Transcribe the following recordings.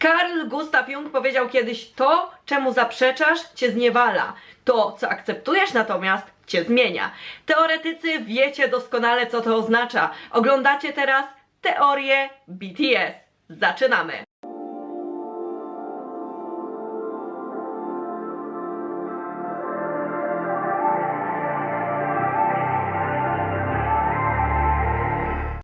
Carl Gustav Jung powiedział kiedyś: to, czemu zaprzeczasz, cię zniewala. To, co akceptujesz natomiast, cię zmienia. Teoretycy wiecie doskonale, co to oznacza. Oglądacie teraz teorię BTS. Zaczynamy!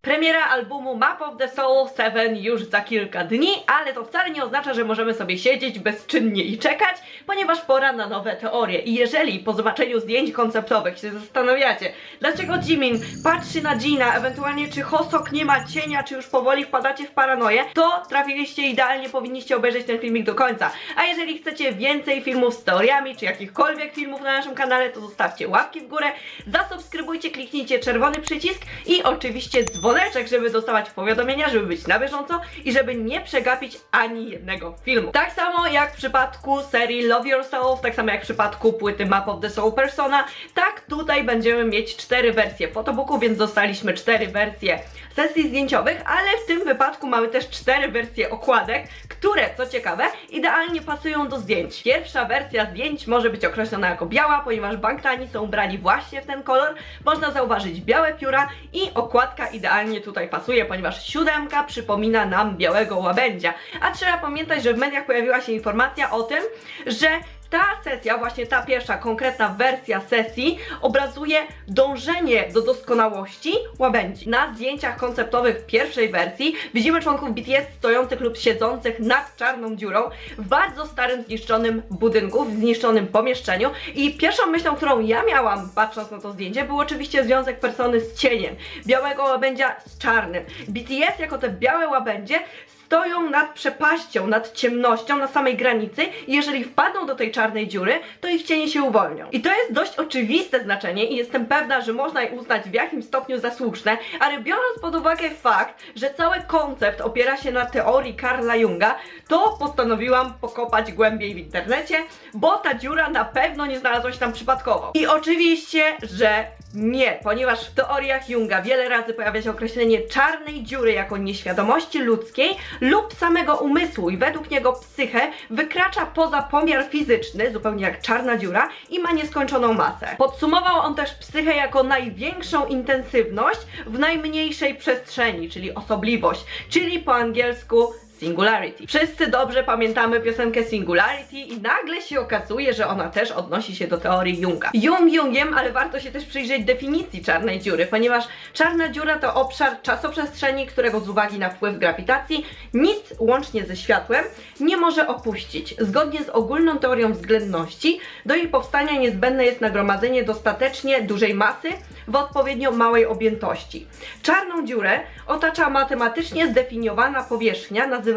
Premiera albumu Map of the Soul 7 już za kilka dni, ale to wcale nie oznacza, że możemy sobie siedzieć bezczynnie i czekać, ponieważ pora na nowe teorie. I jeżeli po zobaczeniu zdjęć konceptowych się zastanawiacie, dlaczego Jimin patrzy na Jina, ewentualnie czy Hosok nie ma cienia, czy już powoli wpadacie w paranoję, to trafiliście idealnie, powinniście obejrzeć ten filmik do końca. A jeżeli chcecie więcej filmów z teoriami, czy jakichkolwiek filmów na naszym kanale, to zostawcie łapki w górę, zasubskrybujcie, kliknijcie czerwony przycisk i oczywiście dzwoneczek, żeby dostawać powiadomienia, żeby być na bieżąco i żeby nie przegapić ani jednego filmu. Tak samo jak w przypadku serii Love Yourself, tak samo jak w przypadku płyty Map of the Soul Persona, tak tutaj będziemy mieć 4 wersje photobooku, więc dostaliśmy 4 wersje sesji zdjęciowych, ale w tym wypadku mamy też 4 wersje okładek, które, co ciekawe, idealnie pasują do zdjęć. Pierwsza wersja zdjęć może być określona jako biała, ponieważ Bangtani są ubrani właśnie w ten kolor. Można zauważyć białe pióra i okładka idealnie tutaj pasuje, ponieważ 7 przypomina nam białego łabędzia. A trzeba pamiętać, że w mediach pojawiła się informacja o tym, że ta sesja, właśnie ta pierwsza konkretna wersja sesji obrazuje dążenie do doskonałości łabędzi. Na zdjęciach konceptowych pierwszej wersji widzimy członków BTS stojących lub siedzących nad czarną dziurą w bardzo starym, zniszczonym budynku, w zniszczonym pomieszczeniu i pierwszą myślą, którą ja miałam patrząc na to zdjęcie, był oczywiście związek persony z cieniem, białego łabędzia z czarnym. BTS jako te białe łabędzie stoją nad przepaścią, nad ciemnością na samej granicy i jeżeli wpadną do tej czarnej dziury, to ich cienie się uwolnią. I to jest dość oczywiste znaczenie i jestem pewna, że można je uznać w jakim stopniu za słuszne, ale biorąc pod uwagę fakt, że cały koncept opiera się na teorii Carla Junga, to postanowiłam pokopać głębiej w internecie, bo ta dziura na pewno nie znalazła się tam przypadkowo. I oczywiście, że nie, ponieważ w teoriach Junga wiele razy pojawia się określenie czarnej dziury jako nieświadomości ludzkiej lub samego umysłu i według niego psychę wykracza poza pomiar fizyczny, zupełnie jak czarna dziura i ma nieskończoną masę. Podsumował on też psychę jako największą intensywność w najmniejszej przestrzeni, czyli osobliwość, czyli po angielsku Singularity. Wszyscy dobrze pamiętamy piosenkę Singularity i nagle się okazuje, że ona też odnosi się do teorii Junga. Jungiem, ale warto się też przyjrzeć definicji czarnej dziury, ponieważ czarna dziura to obszar czasoprzestrzeni, którego z uwagi na wpływ grawitacji nic łącznie ze światłem nie może opuścić. Zgodnie z ogólną teorią względności do jej powstania niezbędne jest nagromadzenie dostatecznie dużej masy w odpowiednio małej objętości. Czarną dziurę otacza matematycznie zdefiniowana powierzchnia nazywana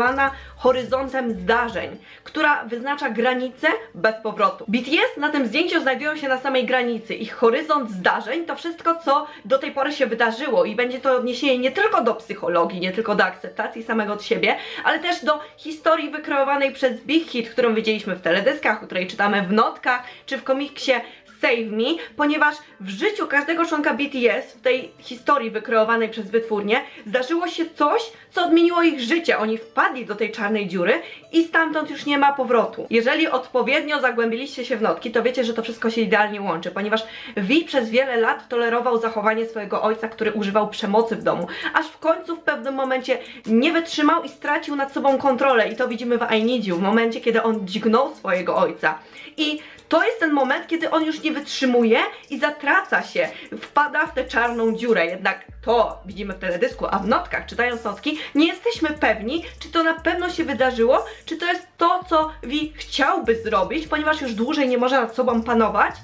horyzontem zdarzeń, która wyznacza granicę bez powrotu. BTS na tym zdjęciu znajdują się na samej granicy. Ich horyzont zdarzeń to wszystko, co do tej pory się wydarzyło i będzie to odniesienie nie tylko do psychologii, nie tylko do akceptacji samego od siebie, ale też do historii wykreowanej przez Big Hit, którą widzieliśmy w teledyskach, o której czytamy w notkach, czy w komiksie Save Me, ponieważ w życiu każdego członka BTS w tej historii wykreowanej przez wytwórnię zdarzyło się coś, co odmieniło ich życie. Oni wpadli do tej czarnej dziury i stamtąd już nie ma powrotu. Jeżeli odpowiednio zagłębiliście się w notki, to wiecie, że to wszystko się idealnie łączy, ponieważ V przez wiele lat tolerował zachowanie swojego ojca, który używał przemocy w domu, aż w końcu w pewnym momencie nie wytrzymał i stracił nad sobą kontrolę i to widzimy w I Need You, w momencie, kiedy on dźgnął swojego ojca. I to jest ten moment, kiedy on już nie wytrzymuje i zatraca się, wpada w tę czarną dziurę. Jednak to widzimy w teledysku, a w notkach, czytając notki, nie jesteśmy pewni, czy to na pewno się wydarzyło, czy to jest to, co Vi chciałby zrobić, ponieważ już dłużej nie może nad sobą panować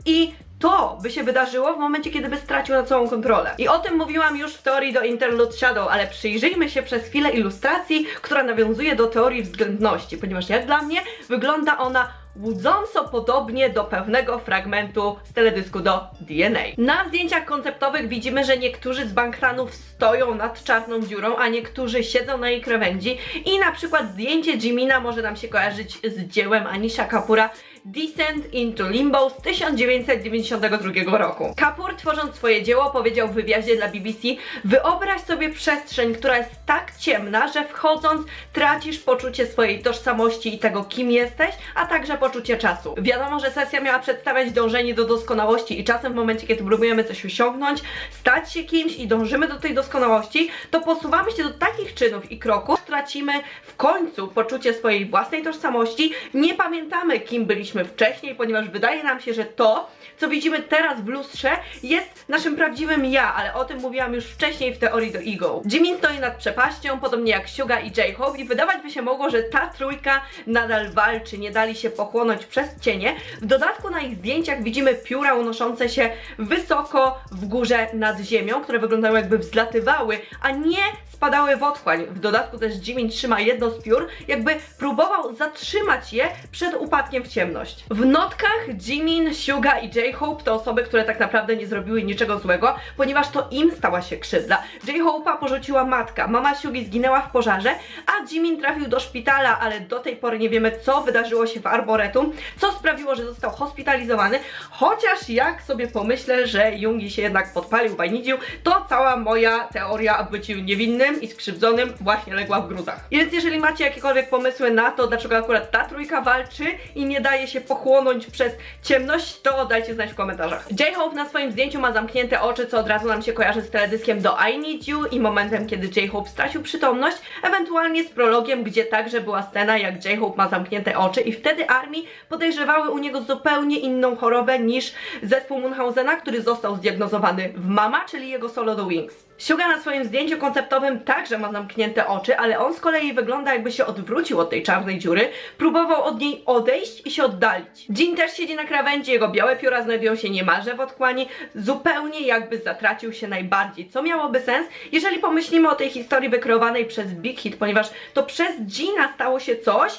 i to by się wydarzyło w momencie, kiedy by stracił nad sobą kontrolę. I o tym mówiłam już w teorii do Interlude Shadow, ale przyjrzyjmy się przez chwilę ilustracji, która nawiązuje do teorii względności, ponieważ jak dla mnie wygląda ona łudząco podobnie do pewnego fragmentu z teledysku do DNA. Na zdjęciach konceptowych widzimy, że niektórzy z Bangtanów stoją nad czarną dziurą, a niektórzy siedzą na jej krawędzi i na przykład zdjęcie Jimina może nam się kojarzyć z dziełem Anisha Kapura Descent into Limbo z 1992 roku. Kapoor, tworząc swoje dzieło, powiedział w wywiadzie dla BBC: wyobraź sobie przestrzeń, która jest tak ciemna, że wchodząc tracisz poczucie swojej tożsamości i tego, kim jesteś, a także poczucie czasu. Wiadomo, że sesja miała przedstawiać dążenie do doskonałości i czasem w momencie, kiedy próbujemy coś osiągnąć, stać się kimś i dążymy do tej doskonałości, to posuwamy się do takich czynów i kroków, tracimy w końcu poczucie swojej własnej tożsamości, nie pamiętamy, kim byliśmy wcześniej, ponieważ wydaje nam się, że to, co widzimy teraz w lustrze, jest naszym prawdziwym ja, ale o tym mówiłam już wcześniej w teorii do Ego. Jimin stoi nad przepaścią, podobnie jak Suga i J-Hope, i wydawać by się mogło, że ta trójka nadal walczy, nie dali się pochłonąć przez cienie. W dodatku na ich zdjęciach widzimy pióra unoszące się wysoko w górze nad ziemią, które wyglądają, jakby wzlatywały, a nie spadały w otchłań. W dodatku też Jimin trzyma jedno z piór, jakby próbował zatrzymać je przed upadkiem w ciemność. W notkach Jimin, Suga i J-Hope to osoby, które tak naprawdę nie zrobiły niczego złego, ponieważ to im stała się krzywda. J-Hope'a porzuciła matka, mama Sugi zginęła w pożarze, a Jimin trafił do szpitala, ale do tej pory nie wiemy, co wydarzyło się w Arboretum, co sprawiło, że został hospitalizowany, chociaż jak sobie pomyślę, że Jungi się jednak podpalił, bajnidził, to cała moja teoria o byciu niewinnym i skrzywdzonym właśnie legła w gruzach. I więc jeżeli macie jakiekolwiek pomysły na to, dlaczego akurat ta trójka walczy i nie daje się pochłonąć przez ciemność, to dajcie znać w komentarzach. J-Hope na swoim zdjęciu ma zamknięte oczy, co od razu nam się kojarzy z teledyskiem do I Need You i momentem, kiedy J-Hope stracił przytomność, ewentualnie z prologiem, gdzie także była scena, jak J-Hope ma zamknięte oczy i wtedy ARMY podejrzewały u niego zupełnie inną chorobę niż zespół Munchausena, który został zdiagnozowany w Mama, czyli jego solo The Wings. Suga na swoim zdjęciu konceptowym także ma zamknięte oczy, ale on z kolei wygląda, jakby się odwrócił od tej czarnej dziury, próbował od niej odejść i się oddalić. Jin też siedzi na krawędzi, jego białe pióra znajdują się niemalże w otchłani, zupełnie jakby zatracił się najbardziej, co miałoby sens, jeżeli pomyślimy o tej historii wykreowanej przez Big Hit, ponieważ to przez Jina stało się coś,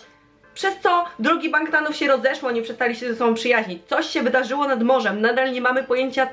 przez co drogi Bangtanów się rozeszły, oni przestali się ze sobą przyjaźnić. Coś się wydarzyło nad morzem, nadal nie mamy pojęcia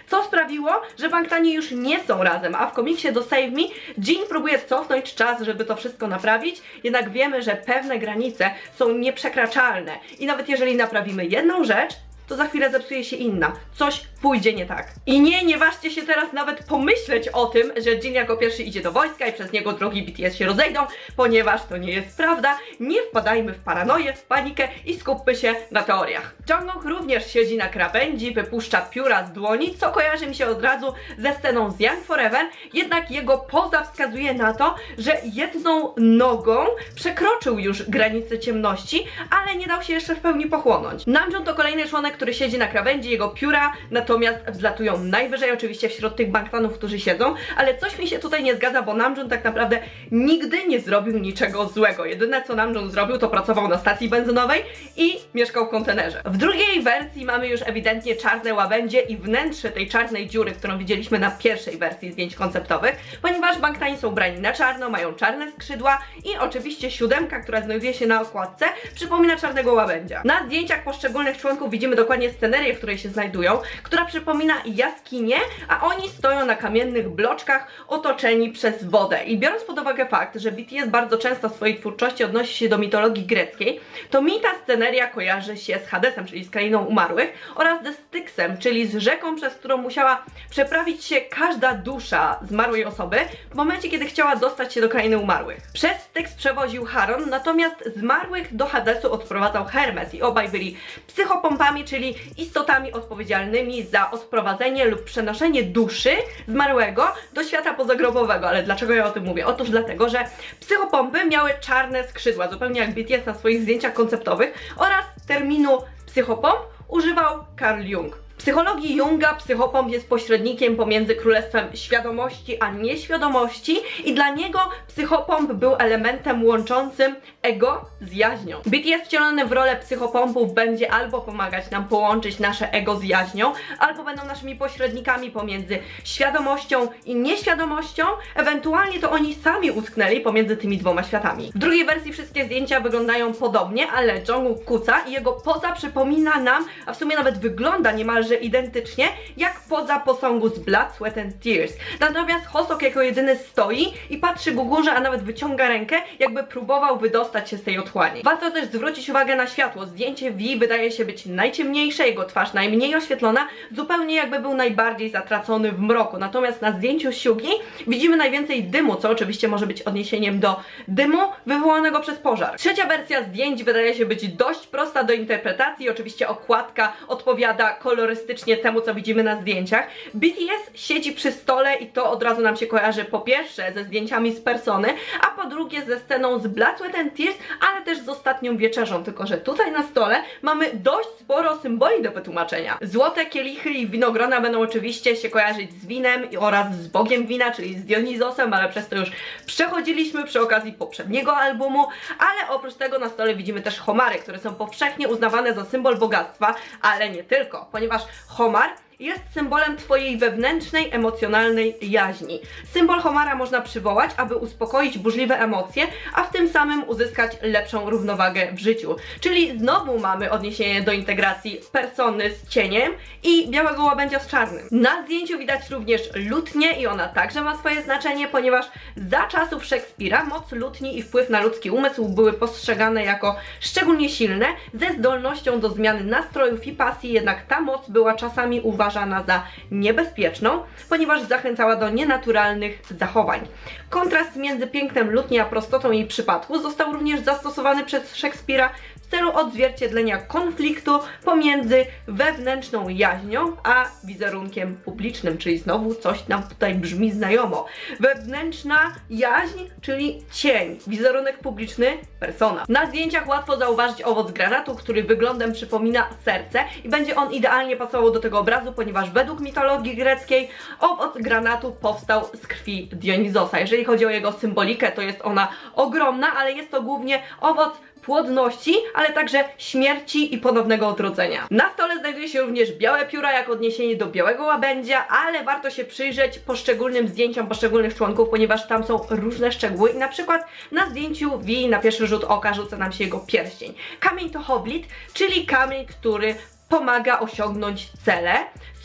co sprawiło, że Bangtani już nie są razem, a w komiksie do Save Me Jin próbuje cofnąć czas, żeby to wszystko naprawić, jednak wiemy, że pewne granice są nieprzekraczalne i nawet jeżeli naprawimy jedną rzecz, to za chwilę zepsuje się inna. Coś pójdzie nie tak. I nie ważcie się teraz nawet pomyśleć o tym, że Jin jako pierwszy idzie do wojska i przez niego drogi BTS się rozejdą, ponieważ to nie jest prawda. Nie wpadajmy w paranoję, w panikę i skupmy się na teoriach. Jungkook również siedzi na krawędzi, wypuszcza pióra z dłoni, co kojarzy mi się od razu ze sceną z Young Forever, jednak jego poza wskazuje na to, że jedną nogą przekroczył już granicę ciemności, ale nie dał się jeszcze w pełni pochłonąć. Namjoon to kolejny członek, który siedzi na krawędzi, jego pióra natomiast wzlatują najwyżej, oczywiście wśród tych Bangtanów, którzy siedzą, ale coś mi się tutaj nie zgadza, bo Namjoon tak naprawdę nigdy nie zrobił niczego złego. Jedyne co Namjoon zrobił, to pracował na stacji benzynowej i mieszkał w kontenerze. W drugiej wersji mamy już ewidentnie czarne łabędzie i wnętrze tej czarnej dziury, którą widzieliśmy na pierwszej wersji zdjęć konceptowych, ponieważ Bangtani są ubrani na czarno, mają czarne skrzydła i oczywiście siódemka, która znajduje się na okładce, przypomina czarnego łabędzia. Na zdjęciach poszczególnych członków widzimy dokładnie scenerię, w której się znajdują, która przypomina jaskinię, a oni stoją na kamiennych bloczkach otoczeni przez wodę. I biorąc pod uwagę fakt, że BTS bardzo często w swojej twórczości odnosi się do mitologii greckiej, to mi ta sceneria kojarzy się z Hadesem, czyli z krainą umarłych, oraz ze Styxem, czyli z rzeką, przez którą musiała przeprawić się każda dusza zmarłej osoby w momencie, kiedy chciała dostać się do krainy umarłych. Przez Styx przewoził Charon, natomiast zmarłych do Hadesu odprowadzał Hermes i obaj byli psychopompami, czyli istotami odpowiedzialnymi za odprowadzenie lub przenoszenie duszy zmarłego do świata pozagrobowego. Ale dlaczego ja o tym mówię? Otóż dlatego, że psychopompy miały czarne skrzydła, zupełnie jak BTS na swoich zdjęciach konceptowych, oraz terminu psychopomp używał Carl Jung. W psychologii Junga psychopomp jest pośrednikiem pomiędzy królestwem świadomości a nieświadomości i dla niego psychopomp był elementem łączącym ego z jaźnią. BTS wcielony w rolę psychopompów będzie albo pomagać nam połączyć nasze ego z jaźnią, albo będą naszymi pośrednikami pomiędzy świadomością i nieświadomością, ewentualnie to oni sami utknęli pomiędzy tymi dwoma światami. W drugiej wersji wszystkie zdjęcia wyglądają podobnie, ale Jungkook kuca i jego poza przypomina nam, a w sumie nawet wygląda niemalże niemalże identycznie jak poza posągu z Blood, Sweat and Tears. Natomiast Hosok jako jedyny stoi i patrzy ku górze, a nawet wyciąga rękę, jakby próbował wydostać się z tej otchłani. Warto też zwrócić uwagę na światło. Zdjęcie V wydaje się być najciemniejsze, jego twarz najmniej oświetlona, zupełnie jakby był najbardziej zatracony w mroku. Natomiast na zdjęciu Hyugi widzimy najwięcej dymu, co oczywiście może być odniesieniem do dymu wywołanego przez pożar. Trzecia wersja zdjęć wydaje się być dość prosta do interpretacji. Oczywiście okładka odpowiada kolorystycznie temu, co widzimy na zdjęciach. BTS siedzi przy stole i to od razu nam się kojarzy po pierwsze ze zdjęciami z persony, a po drugie ze sceną z Blood, Sweat and Tears, ale też z ostatnią wieczerzą, tylko że tutaj na stole mamy dość sporo symboli do wytłumaczenia. Złote kielichy i winogrona będą oczywiście się kojarzyć z winem oraz z bogiem wina, czyli z Dionizosem, ale przez to już przechodziliśmy przy okazji poprzedniego albumu, ale oprócz tego na stole widzimy też homary, które są powszechnie uznawane za symbol bogactwa, ale nie tylko, ponieważ homar jest symbolem twojej wewnętrznej, emocjonalnej jaźni. Symbol homara można przywołać, aby uspokoić burzliwe emocje, a w tym samym uzyskać lepszą równowagę w życiu. Czyli znowu mamy odniesienie do integracji persony z cieniem i białego łabędzia z czarnym. Na zdjęciu widać również lutnię i ona także ma swoje znaczenie, ponieważ za czasów Szekspira moc lutni i wpływ na ludzki umysł były postrzegane jako szczególnie silne, ze zdolnością do zmiany nastrojów i pasji, jednak ta moc była czasami uważana za niebezpieczną, ponieważ zachęcała do nienaturalnych zachowań. Kontrast między pięknem lutni a prostotą jej przypadku został również zastosowany przez Szekspira w celu odzwierciedlenia konfliktu pomiędzy wewnętrzną jaźnią a wizerunkiem publicznym, czyli znowu coś nam tutaj brzmi znajomo. Wewnętrzna jaźń, czyli cień, wizerunek publiczny, persona. Na zdjęciach łatwo zauważyć owoc granatu, który wyglądem przypomina serce i będzie on idealnie pasował do tego obrazu, ponieważ według mitologii greckiej owoc granatu powstał z krwi Dionizosa. Jeżeli chodzi o jego symbolikę, to jest ona ogromna, ale jest to głównie owoc płodności, ale także śmierci i ponownego odrodzenia. Na stole znajduje się również białe pióra jako odniesienie do białego łabędzia, ale warto się przyjrzeć poszczególnym zdjęciom poszczególnych członków, ponieważ tam są różne szczegóły i na przykład na zdjęciu V na pierwszy rzut oka rzuca nam się jego pierścień. Kamień to hoblit, czyli kamień, który pomaga osiągnąć cele,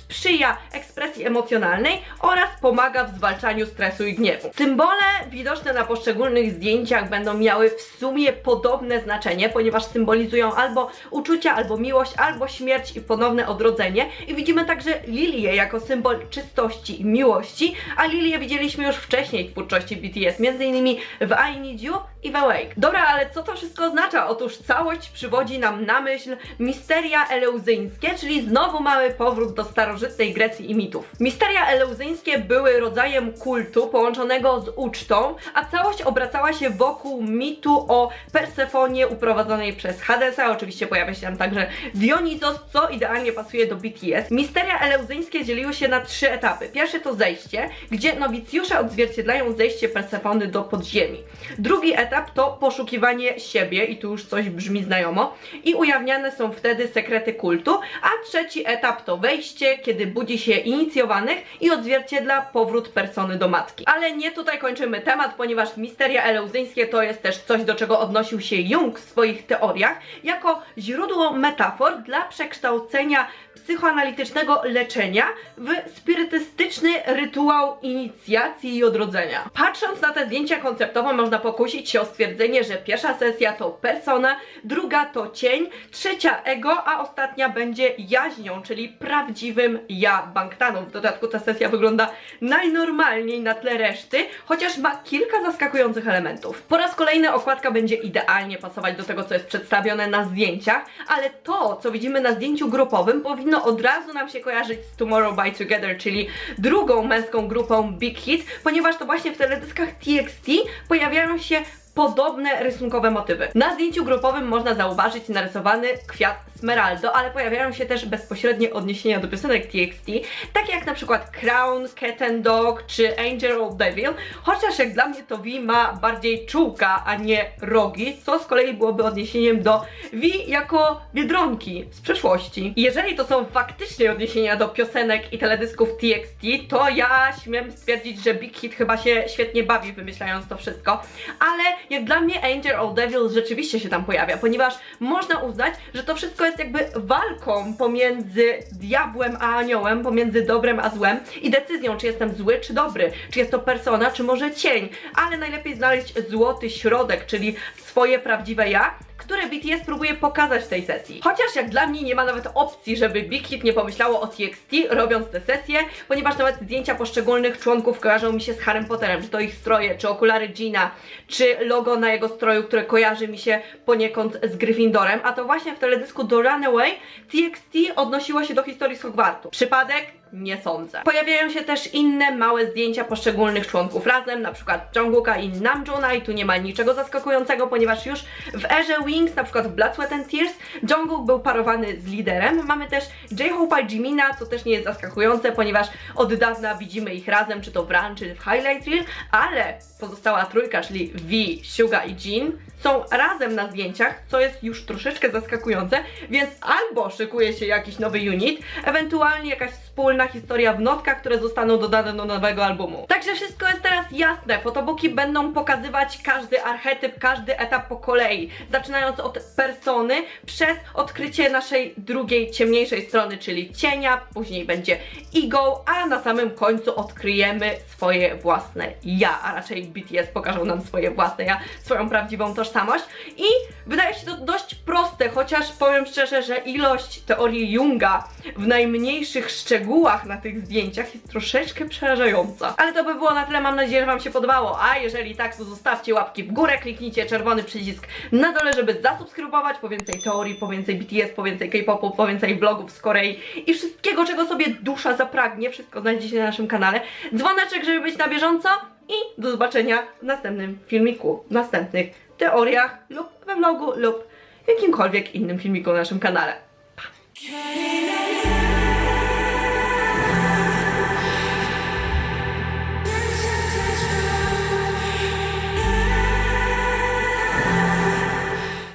sprzyja ekspresji emocjonalnej oraz pomaga w zwalczaniu stresu i gniewu. Symbole widoczne na poszczególnych zdjęciach będą miały w sumie podobne znaczenie, ponieważ symbolizują albo uczucia, albo miłość, albo śmierć i ponowne odrodzenie. I widzimy także lilię jako symbol czystości i miłości, a lilię widzieliśmy już wcześniej w twórczości BTS, m.in. w I Need You i w Awake. Dobra, ale co to wszystko oznacza? Otóż całość przywodzi nam na myśl misteria eleuzyńskie, czyli znowu mamy powrót do starożytnej Grecji i mitów. Misteria eleuzyńskie były rodzajem kultu połączonego z ucztą, a całość obracała się wokół mitu o Persefonie uprowadzonej przez Hadesa. Oczywiście pojawia się tam także Dionizos, co idealnie pasuje do BTS. Misteria eleuzyńskie dzieliły się na 3 etapy. Pierwszy to zejście, gdzie nowicjusze odzwierciedlają zejście Persefony do podziemi. Drugi etap to poszukiwanie siebie i tu już coś brzmi znajomo i ujawniane są wtedy sekrety kultu, a trzeci etap to wejście, kiedy budzi się inicjowanych i odzwierciedla powrót persony do matki. Ale nie tutaj kończymy temat, ponieważ misteria eleuzyńskie to jest też coś, do czego odnosił się Jung w swoich teoriach, jako źródło metafor dla przekształcenia psychoanalitycznego leczenia w spirytystyczny rytuał inicjacji i odrodzenia. Patrząc na te zdjęcia konceptowe, można pokusić się o stwierdzenie, że pierwsza sesja to persona, druga to cień, trzecia ego, a ostatnia będzie jaźnią, czyli prawdziwym ja Bangtanu. W dodatku ta sesja wygląda najnormalniej na tle reszty, chociaż ma kilka zaskakujących elementów. Po raz kolejny okładka będzie idealnie pasować do tego, co jest przedstawione na zdjęciach, ale to, co widzimy na zdjęciu grupowym, powinno od razu nam się kojarzyć z Tomorrow by Together, czyli drugą męską grupą Big Hit, ponieważ to właśnie w teledyskach TXT pojawiają się podobne rysunkowe motywy. Na zdjęciu grupowym można zauważyć narysowany kwiat Smeraldo, ale pojawiają się też bezpośrednie odniesienia do piosenek TXT, takie jak na przykład Crown, Cat and Dog czy Angel or Devil, chociaż jak dla mnie to V ma bardziej czułka, a nie rogi, co z kolei byłoby odniesieniem do V jako Biedronki z przeszłości. Jeżeli to są faktycznie odniesienia do piosenek i teledysków TXT, to ja śmiem stwierdzić, że Big Hit chyba się świetnie bawi wymyślając to wszystko, ale jak dla mnie Angel or Devil rzeczywiście się tam pojawia, ponieważ można uznać, że to wszystko jest jakby walką pomiędzy diabłem a aniołem, pomiędzy dobrem a złem i decyzją, czy jestem zły, czy dobry, czy jest to persona, czy może cień, ale najlepiej znaleźć złoty środek, czyli swoje prawdziwe ja, które BTS próbuje pokazać w tej sesji. Chociaż jak dla mnie nie ma nawet opcji, żeby Big Hit nie pomyślało o TXT robiąc tę sesję, ponieważ nawet zdjęcia poszczególnych członków kojarzą mi się z Harrym Potterem, czy to ich stroje, czy okulary Gina, czy logo na jego stroju, które kojarzy mi się poniekąd z Gryffindorem, a to właśnie w teledysku do Runaway TXT odnosiło się do historii z Hogwartu. Przypadek? Nie sądzę. Pojawiają się też inne małe zdjęcia poszczególnych członków razem, na przykład Jungkooka i Namjoona i tu nie ma niczego zaskakującego, ponieważ już w erze Wings, na przykład w Blood, Sweat and Tears, Jungkook był parowany z liderem. Mamy też J-Hope'a i Jimina, co też nie jest zaskakujące, ponieważ od dawna widzimy ich razem, czy to w Run, czy w Highlight Reel, ale pozostała trójka, czyli V, Suga i Jin, są razem na zdjęciach, co jest już troszeczkę zaskakujące, więc albo szykuje się jakiś nowy unit, ewentualnie jakaś wspólna historia w notkach, które zostaną dodane do nowego albumu. Także wszystko jest teraz jasne, photobooki będą pokazywać każdy archetyp, każdy etap po kolei, zaczynając od persony, przez odkrycie naszej drugiej, ciemniejszej strony, czyli cienia, później będzie ego, a na samym końcu odkryjemy swoje własne ja, a raczej BTS pokażą nam swoje własne ja, swoją prawdziwą tożsamość i wydaje się to dość proste, chociaż powiem szczerze, że ilość teorii Junga w najmniejszych szczegółach na tych zdjęciach jest troszeczkę przerażająca. Ale to by było na tyle, mam nadzieję, że Wam się podobało, a jeżeli tak, to zostawcie łapki w górę, kliknijcie czerwony przycisk na dole, żeby zasubskrybować po więcej teorii, po więcej BTS, po więcej K-popu, po więcej vlogów z Korei i wszystkiego, czego sobie dusza zapragnie, wszystko znajdziecie na naszym kanale. Dzwoneczek, żeby być na bieżąco i do zobaczenia w następnym filmiku, w następnych teoriach lub we vlogu lub jakimkolwiek innym filmiku na naszym kanale. Pa!